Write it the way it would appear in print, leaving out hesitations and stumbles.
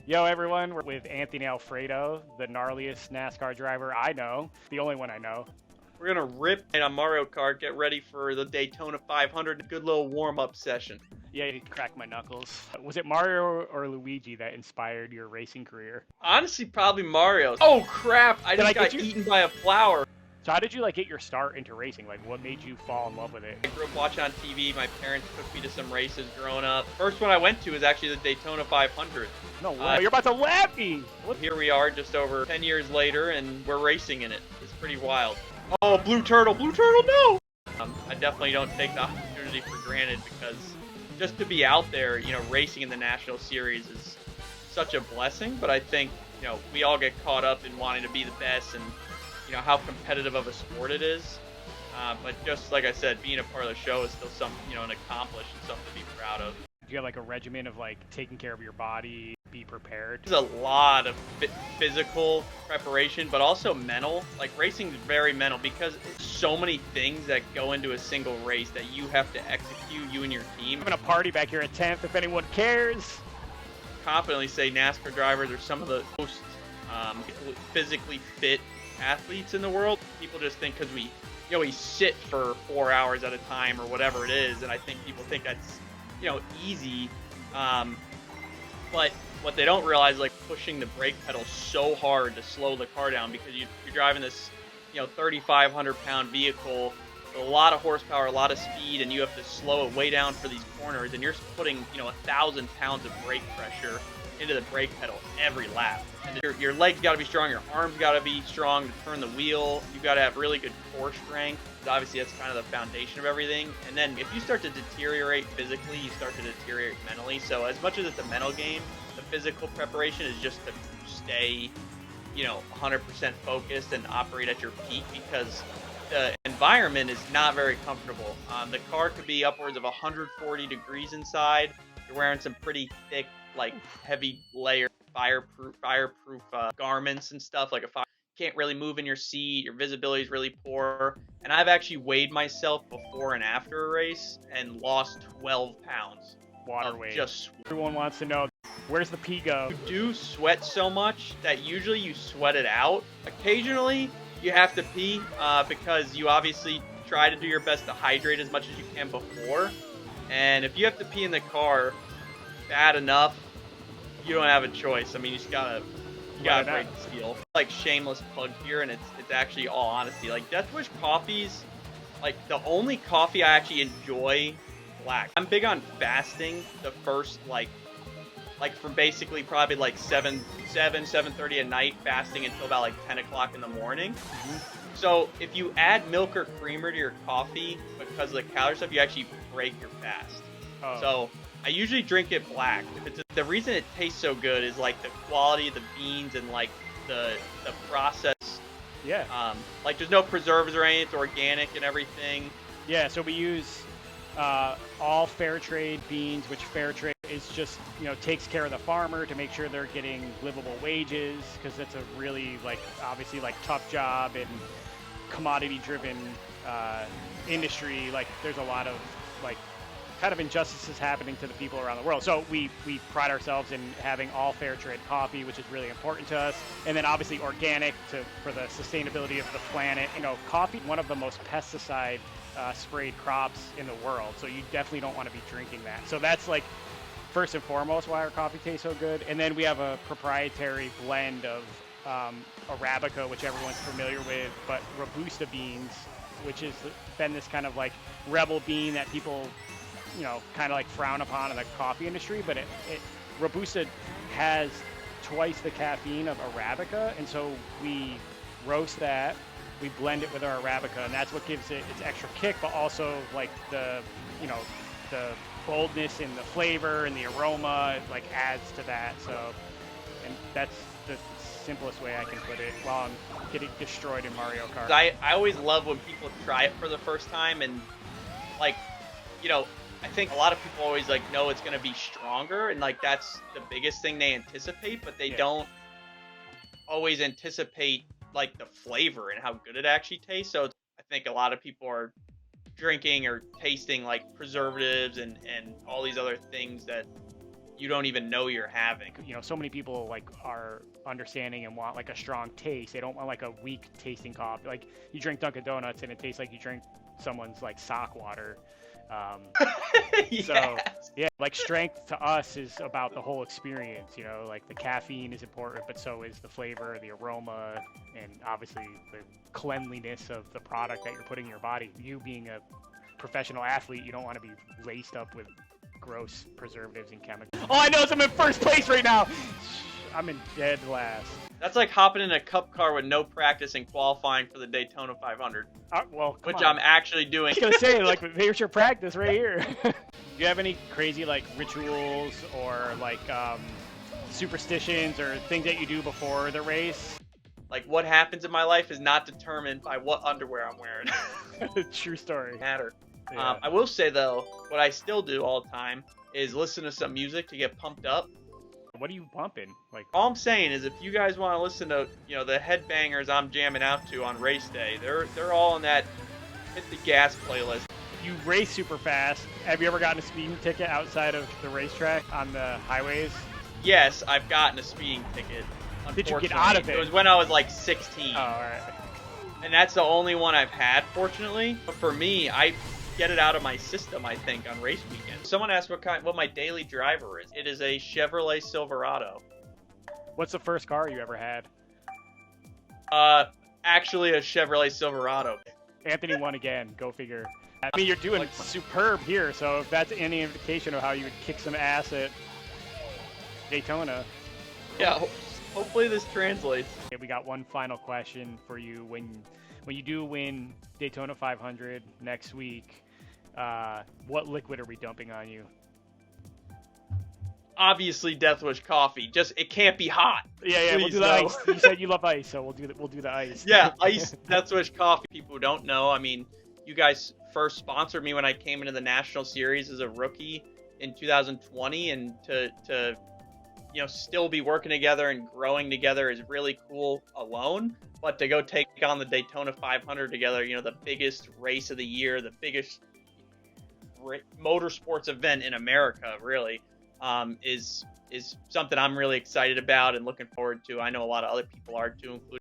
Yo, everyone, we're with Anthony Alfredo, the gnarliest NASCAR driver I know, the only one I know. We're gonna rip on Mario Kart, get ready for the Daytona 500. Good little warm-up session. Yeah, you cracked my knuckles. Was it Mario or Luigi that inspired your racing career? Honestly, probably Mario. Oh crap! I Did I just get got you? eaten by a flower. So how did you get your start into racing? Like, what made you fall in love with it? I grew up watching on TV. My parents took me to some races growing up. First one I went to was actually the Daytona 500. No way. You're about to laugh me! What? Here we are just over 10 years later, and we're racing in it. It's pretty wild. Oh, blue turtle, no! I definitely don't take the opportunity for granted because just to be out there, racing in the National Series is such a blessing. But I think, we all get caught up in wanting to be the best and, how competitive of a sport it is. But just like I said, being a part of the show is still something, an accomplishment, something to be proud of. Do you have a regimen of taking care of your body, be prepared? There's a lot of physical preparation, but also mental. Racing is very mental because it's so many things that go into a single race that you have to execute, you and your team. I'm having a party back here at 10th if anyone cares. Confidently say NASCAR drivers are some of the most physically fit athletes in the world. People just think because we sit for 4 hours at a time or whatever it is, and I think people think that's easy. But what they don't realize is pushing the brake pedal so hard to slow the car down because you're driving this 3,500 pound vehicle with a lot of horsepower, a lot of speed, and you have to slow it way down for these corners, and you're putting 1,000 pounds of brake pressure into the brake pedal every lap. And your legs got to be strong, your arms got to be strong to turn the wheel. You got to have really good core strength. Obviously, that's kind of the foundation of everything. And then if you start to deteriorate physically, you start to deteriorate mentally. So as much as it's a mental game, the physical preparation is just to stay, 100% focused and operate at your peak because the environment is not very comfortable. The car could be upwards of 140 degrees inside. You're wearing some pretty thick, heavy layer fireproof garments and stuff. Can't really move in your seat. Your visibility is really poor. And I've actually weighed myself before and after a race and lost 12 pounds. Water weight. Just everyone wants to know, where's the pee go? You do sweat so much that usually you sweat it out. Occasionally you have to pee because you obviously try to do your best to hydrate as much as you can before. And if you have to pee in the car bad enough, you don't have a choice. I mean, you gotta break the seal. Shameless plug here, and it's actually all honesty. Death Wish coffees, the only coffee I actually enjoy black. I'm big on fasting the first from basically probably 7:30 at night, fasting until about 10 o'clock in the morning. Mm-hmm. So if you add milk or creamer to your coffee because of the calorie stuff, you actually break your fast. Oh. So I usually drink it black. The reason it tastes so good is the quality of the beans and the process. Yeah. There's no preservatives or anything. It's organic and everything. Yeah. So we use all fair trade beans, which fair trade is just takes care of the farmer to make sure they're getting livable wages because that's a really obviously tough job and commodity driven industry. There's a lot of kind of injustices happening to the people around the world. So we pride ourselves in having all fair trade coffee, which is really important to us. And then obviously organic for the sustainability of the planet. Coffee, one of the most pesticide sprayed crops in the world. So you definitely don't want to be drinking that. So that's first and foremost why our coffee tastes so good. And then we have a proprietary blend of Arabica, which everyone's familiar with, but Robusta beans, which has been this kind of rebel bean that people kind of frown upon in the coffee industry, but Robusta has twice the caffeine of Arabica, and so we roast that, we blend it with our Arabica, and that's what gives it its extra kick, but also the boldness in the flavor and the aroma, it adds to that. So, and that's the simplest way I can put it while I'm getting destroyed in Mario Kart. I always love when people try it for the first time and I think a lot of people always know it's going to be stronger and that's the biggest thing they anticipate, but they don't always anticipate the flavor and how good it actually tastes. So I think a lot of people are drinking or tasting preservatives and all these other things that you don't even know you're having. You know, so many people like are understanding and want like a strong taste. They don't want like a weak tasting coffee. Like you drink Dunkin' Donuts and it tastes like you drink someone's like sock water. Yes. So yeah, like strength to us is about the whole experience, you know, like the caffeine is important, but so is the flavor, the aroma, and obviously the cleanliness of the product that you're putting in your body. You being a professional athlete, you don't want to be laced up with gross preservatives and chemicals. Oh, I know, I'm in first place right now. I'm in dead last. That's like hopping in a cup car with no practice and qualifying for the Daytona 500. Well, which on. I'm actually doing. I was gonna say, like, here's your practice right here. Do you have any crazy like rituals or like superstitions or things that you do before the race? Like what happens in my life is not determined by what underwear I'm wearing. True story. Matter. Yeah. I will say though, what I still do all the time is listen to some music to get pumped up. What are you bumping? Like, all I'm saying is, if you guys want to listen to, you know, the headbangers I'm jamming out to on race day, they're all in that hit the gas playlist. You race super fast. Have you ever gotten a speeding ticket outside of the racetrack on the highways? Yes, I've gotten a speeding ticket. Did you get out of it? It was when I was like 16. Oh, all right. And that's the only one I've had, fortunately. But for me, I get it out of my system, I think, on race weekend. Someone asked what my daily driver is. It is a Chevrolet Silverado. What's the first car you ever had? Actually a Chevrolet Silverado. Anthony won again. Go figure. I mean, you're doing superb here, so if that's any indication of how you would kick some ass at Daytona. Yeah, hopefully this translates. Okay, we got one final question for you. When you do win Daytona 500 next week, what liquid are we dumping on you? Obviously, Death Wish coffee. Just it can't be hot. Yeah, Please, we'll do the ice. You said you love ice, so we'll do the ice. Yeah, ice Death Wish coffee. People who don't know, I mean, you guys first sponsored me when I came into the National Series as a rookie in 2020, and to you know, still be working together and growing together is really cool alone. But to go take on the Daytona 500 together, you know, the biggest race of the year, the biggest motorsports event in America, really, is something I'm really excited about and looking forward to. I know a lot of other people are too, including